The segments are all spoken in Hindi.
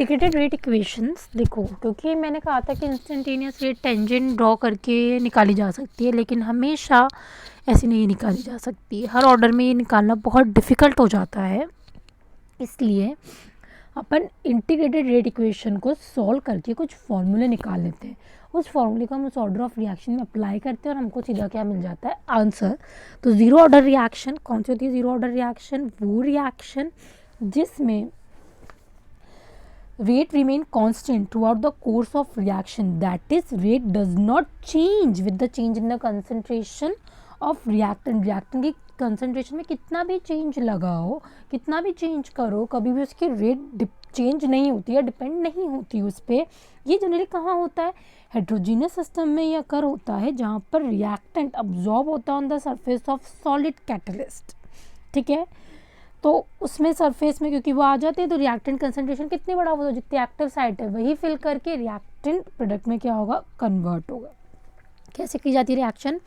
इंटीग्रेटेड रेट इक्वेशंस देखो, क्योंकि मैंने कहा था कि इंस्टेंटेनियस रेट टेंजेंट ड्रॉ करके निकाली जा सकती है, लेकिन हमेशा ऐसे नहीं निकाली जा सकती। हर ऑर्डर में ये निकालना बहुत डिफ़िकल्ट हो जाता है। इसलिए अपन इंटीग्रेटेड रेट इक्वेशन को सॉल्व करके कुछ फॉर्मूले निकाल लेते हैं। उस फॉर्मूले को हम उस ऑर्डर ऑफ रिएक्शन में अप्लाई करते हैं और हमको सीधा क्या मिल जाता है, आंसर। तो ज़ीरो ऑर्डर रिएक्शन कौन सी होती है? ज़ीरो ऑर्डर रिएक्शन वो रिएक्शन जिसमें rate remain constant throughout the course of reaction, that is rate does not change with the change in the concentration of reactant। reactant की concentration में कितना भी change लगाओ, कितना भी change करो, कभी भी उसकी rate change नहीं होती है, डिपेंड नहीं होती उस पर। ये जनरली कहाँ होता है? हेट्रोजीनियस सिस्टम में ये अकर होता है जहाँ पर रिएक्टेंट अब्जॉर्ब होता है on the surface of solid catalyst. ठीक है, तो उसमें सरफेस में क्योंकि वो आ जाते हैं तो रिएक्टेंट कंसंट्रेशन कितनी बड़ा होगा, जितनी एक्टिव साइट है वही फिल करके रिएक्टेंट प्रोडक्ट में क्या होगा, कन्वर्ट होगा। कैसे की जाती है reaction?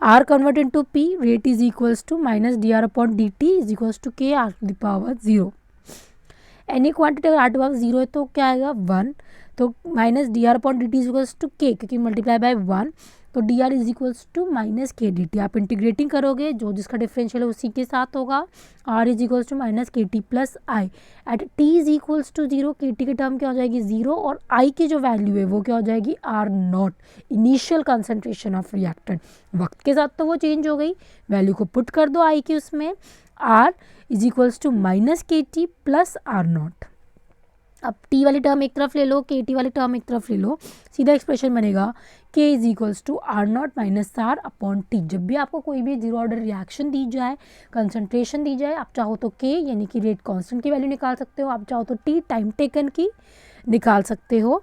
R convert into p, rate is equals to minus D R upon D T is equals to के r to the power 0। Any quantity अगर आर टू पावर 0 है तो क्या आएगा, 1। तो minus D R upon D T is equals to k, क्योंकि मल्टीप्लाई बाय 1, तो d r is equals to minus k d t. आप इंटीग्रेटिंग करोगे, जो जिसका डिफरेंशियल है उसी के साथ होगा। R is equals to minus के T plus I at T is equals to 0। K T की टर्म क्या हो जाएगी, 0, और आई की जो वैल्यू है वो क्या हो जाएगी, R naught, initial concentration of reactant. वक्त के साथ तो वो चेंज हो गई, वैल्यू को पुट कर दो आई की उसमें, R is equals to minus के टी प्लस आर नॉट। अब टी वाली टर्म एक तरफ ले लो, के टी वाली टर्म एक तरफ ले लो, सीधा एक्सप्रेशन बनेगा K is equals to R naught minus R upon T. जब भी आपको कोई भी जीरो ऑर्डर रिएक्शन दी जाए, कंसंट्रेशन दी जाए, आप चाहो तो के यानी कि रेट कांस्टेंट की वैल्यू निकाल सकते हो, आप चाहो तो टी टाइम टेकन की निकाल सकते हो।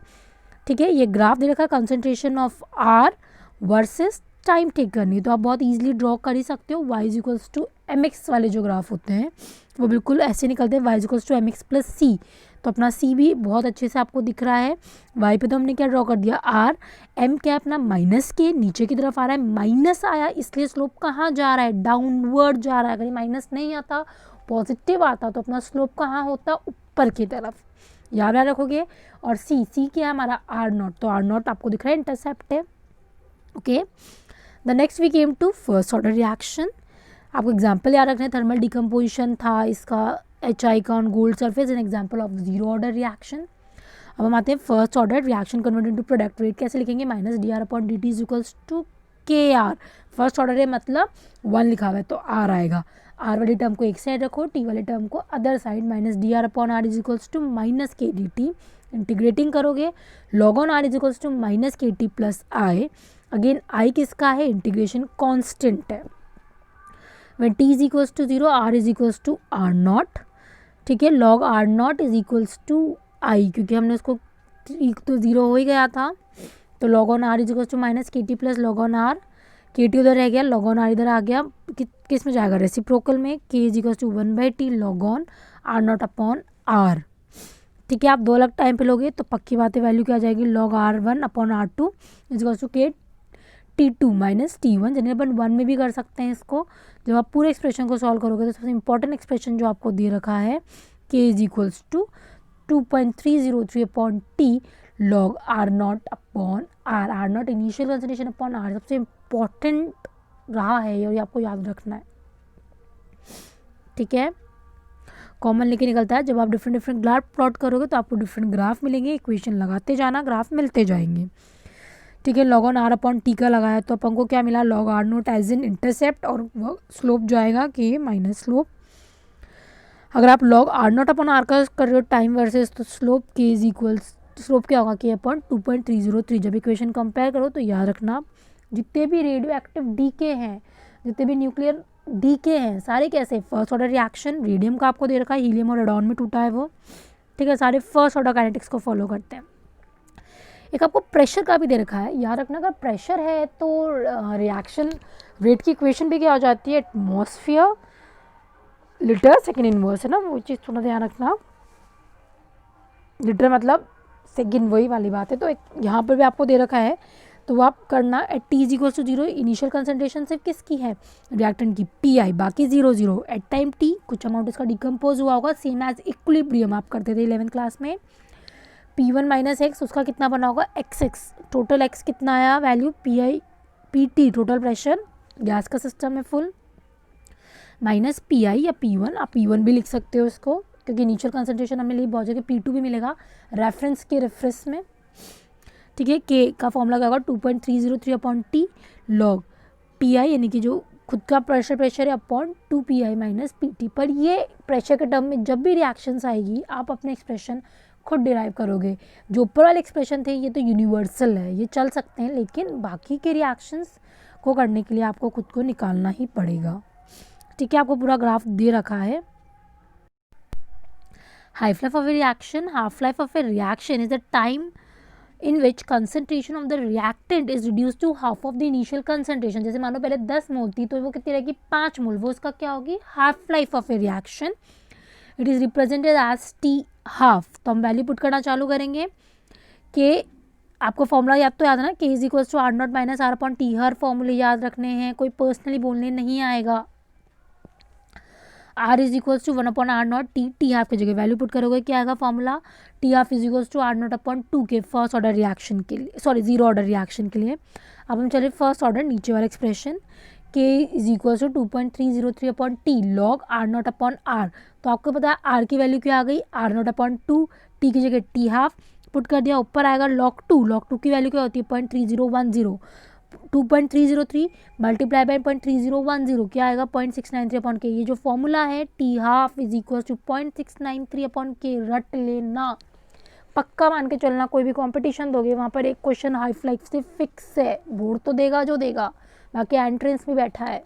ठीक है, ये ग्राफ दे रखा है concentration of R versus time taken, ये तो आप बहुत ईजिली ड्रॉ कर ही सकते हो। Y is equals to M X वाले जो ग्राफ होते हैं वो बिल्कुल ऐसे निकलते हैं, y is equals to M x plus c. तो अपना सी भी बहुत अच्छे से आपको दिख रहा है। वाई पे तो हमने क्या ड्रॉ कर दिया, आर। एम क्या अपना माइनस के नीचे की तरफ आ रहा है, माइनस आया इसलिए स्लोप कहाँ जा रहा है, डाउनवर्ड जा रहा है। अगर ये माइनस नहीं आता, पॉजिटिव आता, तो अपना स्लोप कहाँ होता, ऊपर की तरफ, याद रखोगे। और सी क्या है हमारा, आर नॉट, तो आर नॉट आपको दिख रहा है इंटरसेप्ट है। Okay, the next we came to first order reaction. आपको एग्जाम्पल याद रखना है, थर्मल डिकम्पोजिशन था इसका, एच आई का on gold surface, an example of zero order reaction. अब हम आते हैं first order reaction convert into product rate. कैसे लिखेंगे, minus D R upon D T is equals to के आर। फर्स्ट ऑर्डर है मतलब 1 लिखा हुआ है तो आर आएगा। आर वाली टर्म को एक साइड रखो, टी वाली टर्म को other side. Minus D R upon r is equals to minus k d t. Integrating करोगे, log on r is equals to minus के T plus I. Again I किसका है, इंटीग्रेशन कॉन्स्टेंट है। when t is equals to 0, r is equals to r naught. ठीक है, log r naught is equals to i, क्योंकि हमने उसको तो 0 हो ही गया था, तो log on r is equals to minus के टी प्लस log on r। K t उधर रह गया, log on r इधर आ गया, किस में जाएगा, रेसिप्रोकल में। k is equals to 1/t log on r naught upon r। ठीक है, आप दो अलग टाइम पे लोगे तो पक्की बात है वैल्यू क्या आ जाएगी, log r1 upon r2 is equals to K T2 minus T1। Generally अपन 1 में भी कर सकते हैं इसको। जब आप पूरे एक्सप्रेशन को सॉल्व करोगे तो सबसे इंपॉर्टेंट एक्सप्रेशन जो आपको दे रखा है, k is equals to 2.303 upon T log R naught upon R. R naught initial concentration upon R सबसे इंपॉर्टेंट रहा है और ये आपको याद रखना है। ठीक है, कॉमन लेके निकलता है। जब आप डिफरेंट ग्राफ प्लॉट करोगे तो आपको डिफरेंट ग्राफ मिलेंगे, इक्वेशन लगाते जाना, ग्राफ मिलते जाएंगे। ठीक है, log on R upon T का लगाया तो अपन को क्या मिला, log R naught as in intercept, और वो स्लोप जाएगा के माइनस स्लोप। अगर आप log R naught upon R का कर रहे हो टाइम वर्सेस, तो slope K is equals, slope क्या होगा, के अपॉन 2.303। जब इक्वेशन कंपेयर करो तो याद रखना जितने भी रेडियो एक्टिव डीके हैं, जितने भी न्यूक्लियर डीके हैं, सारे कैसे, फर्स्ट ऑर्डर रिएक्शन। रेडियम का आपको दे रखा है, हीलियम और रेडॉन में टूटा है वो। ठीक है, सारे फर्स्ट ऑर्डर काइनेटिक्स को फॉलो करते हैं। एक आपको प्रेशर का भी दे रखा है, याद रखना अगर प्रेशर है तो रिएक्शन रेट की इक्वेशन भी क्या हो जाती है, एटमॉस्फेयर लीटर सेकेंड इनवर्स है ना, वो चीज़ थोड़ा ध्यान रखना। लीटर मतलब सेकेंड, वही वाली बात है। तो एक यहाँ पर भी आपको दे रखा है तो वो आप करना, at T is equals to 0 initial concentration सिर्फ किसकी है, रिएक्टेंट की, पी आई, बाकी 0 एट टाइम टी कुछ अमाउंट इसका डिकम्पोज हुआ होगा, सेम एज इक्विलिब्रियम आप करते थे 11th क्लास में। P1 माइनस एक्स, उसका कितना बना होगा एक्स एक्स, टोटल एक्स कितना आया value PT total pressure, gas का सिस्टम है फुल, माइनस PI या P1, आप P1 भी लिख सकते हो इसको, क्योंकि इनिशियल कंसंट्रेशन हमें लिए बहुत जगह P2 भी मिलेगा रेफरेंस के रेफरेंस में, ठीक है। के का फॉर्मूला क्या होगा 2.303/T लॉग PI, यानी कि जो खुद का प्रेशर है अपॉन 2PI माइनस PT। पर ये प्रेशर के टर्म में जब भी रिएक्शंस आएगी आप अपने एक्सप्रेशन खुद डिराइव करोगे। जो ऊपर वाले एक्सप्रेशन थे ये तो यूनिवर्सल है, ये चल सकते हैं, लेकिन बाकी के रिएक्शंस को करने के लिए आपको खुद को निकालना ही पड़ेगा, ठीक है। आपको पूरा ग्राफ दे रखा है। Half life of a reaction, half life of a reaction is the time in which concentration of the reactant is reduced to half of the initial concentration। जैसे मानो पहले 10 मोल थी तो वो कितनी रहेगी 5 मोल, वो उसका क्या होगी half life of a reaction. It is represented as T half. तो हम वैल्यू पुट करना चालू करेंगे कि आपको फॉर्मूला याद तो याद है ना, K is equals to R0 minus R/T। हर फॉर्मूले याद रखने हैं, कोई पर्सनली बोलने नहीं आएगा। R is equals to 1/R0 T half की जगह वैल्यू पुट करोगे क्या आएगा formula T half is equals to R0/2 K first order reaction के लिए, सॉरी जीरो ऑर्डर रिएक्शन के लिए। अब हम चले फर्स्ट ऑर्डर, नीचे वाला expression K is equals to 2.303/T log R0/R। तो आपको पता है R की वैल्यू क्या आ गई R0/2, T की जगह T हाफ पुट कर दिया, ऊपर आएगा log 2 की वैल्यू क्या होती है 0.3010, 2.303 मल्टीप्लाई बाई 0.3010 क्या आएगा 0.693/K। ये जो फॉर्मूला है T half is equal to 0.693/K, रट लेना, पक्का मान के चलना। कोई भी कंपटीशन दोगे वहाँ पर एक क्वेश्चन हाफ लाइफ से फिक्स है, बोर्ड तो देगा जो देगा, बाकी एंट्रेंस में बैठा है,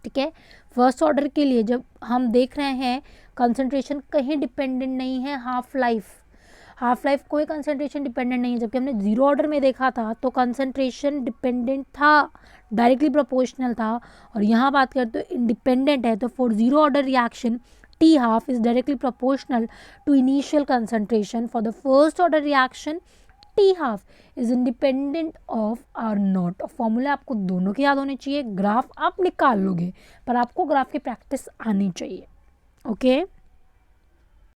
ठीक है। फर्स्ट ऑर्डर के लिए जब हम देख रहे हैं कंसंट्रेशन कहीं डिपेंडेंट नहीं है, हाफ लाइफ कोई कंसंट्रेशन डिपेंडेंट नहीं है। जबकि हमने जीरो ऑर्डर में देखा था तो कंसंट्रेशन डिपेंडेंट था, डायरेक्टली प्रोपोर्शनल था, और यहाँ बात करते तो इंडिपेंडेंट है। तो for zero order reaction T half is directly proportional to initial concentration. For the first order reaction T half is independent of R0। Formula आपको दोनों के याद होने चाहिए, ग्राफ आप निकाल लोगे पर आपको ग्राफ की प्रैक्टिस आनी चाहिए, ओके।